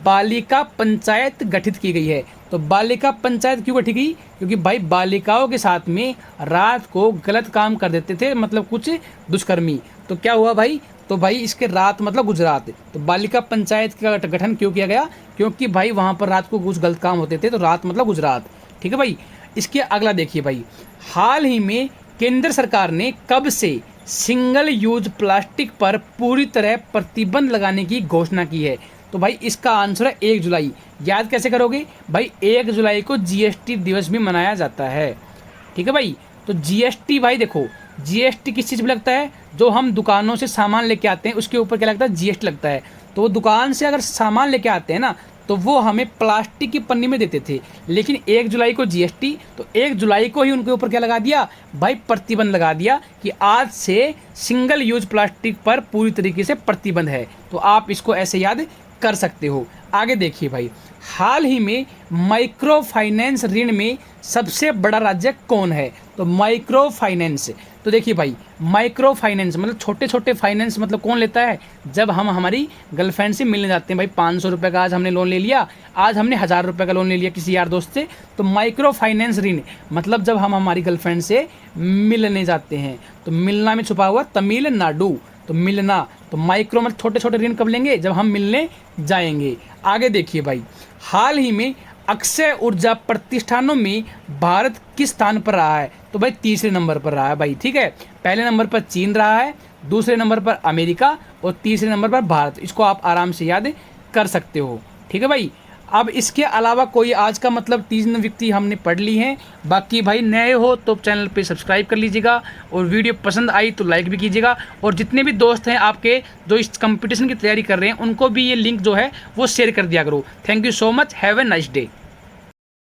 बालिका पंचायत गठित की गई है? तो बालिका पंचायत क्यों गठित की? क्योंकि भाई बालिकाओं के साथ में रात को गलत काम कर देते थे, मतलब कुछ दुष्कर्मी। तो क्या हुआ भाई, तो भाई इसके रात मतलब गुजरात। तो बालिका पंचायत का गठन क्यों किया गया? क्योंकि भाई वहाँ पर रात को कुछ गलत काम होते थे, तो रात मतलब गुजरात, ठीक है भाई। इसके अगला देखिए भाई, हाल ही में केंद्र सरकार ने कब से सिंगल यूज प्लास्टिक पर पूरी तरह प्रतिबंध लगाने की घोषणा की है? तो भाई इसका आंसर है 1 जुलाई। याद कैसे करोगे भाई, 1 जुलाई को जीएसटी दिवस भी मनाया जाता है, ठीक है भाई। तो जीएसटी भाई देखो, जीएसटी किस चीज़ में लगता है? जो हम दुकानों से सामान लेके आते हैं उसके ऊपर क्या लगता है? जीएसटी लगता है। तो वो दुकान से अगर सामान लेके आते हैं ना, तो वो हमें प्लास्टिक की पन्नी में देते थे, लेकिन 1 जुलाई को जीएसटी, तो 1 जुलाई को ही उनके ऊपर क्या लगा दिया भाई? प्रतिबंध लगा दिया कि आज से सिंगल यूज प्लास्टिक पर पूरी तरीके से प्रतिबंध है। तो आप इसको ऐसे याद कर सकते हो। आगे देखिए भाई, हाल ही में माइक्रो फाइनेंस ऋण में सबसे बड़ा राज्य कौन है? तो माइक्रो फाइनेंस, तो देखिए भाई माइक्रो फाइनेंस मतलब छोटे छोटे फाइनेंस, मतलब कौन लेता है? जब हम हमारी गर्लफ्रेंड से मिलने जाते हैं भाई, 500 रुपये का आज हमने लोन ले लिया, आज हमने 1000 रुपये का लोन ले लिया किसी यार दोस्त से, तो माइक्रो फाइनेंस ऋण मतलब जब हम हमारी गर्लफ्रेंड से मिलने जाते हैं, तो मिलना में छुपा हुआ तमिलनाडु, तो मिलना, तो माइक्रो मतलब छोटे छोटे ऋण कब लेंगे? जब हम मिलने जाएंगे। आगे देखिए भाई, हाल ही में अक्षय ऊर्जा प्रतिष्ठानों में भारत किस स्थान पर रहा है? तो भाई तीसरे नंबर पर रहा है भाई, ठीक है। पहले नंबर पर चीन रहा है, दूसरे नंबर पर अमेरिका और तीसरे नंबर पर भारत। इसको आप आराम से याद कर सकते हो, ठीक है भाई। अब इसके अलावा कोई आज का मतलब 3 व्यक्ति हमने पढ़ ली हैं। बाकी भाई नए हो तो चैनल पे सब्सक्राइब कर लीजिएगा और वीडियो पसंद आई तो लाइक भी कीजिएगा। और जितने भी दोस्त हैं आपके जो इस कंपटीशन की तैयारी कर रहे हैं उनको भी ये लिंक जो है वो शेयर कर दिया करो। Thank you so much, have a nice day.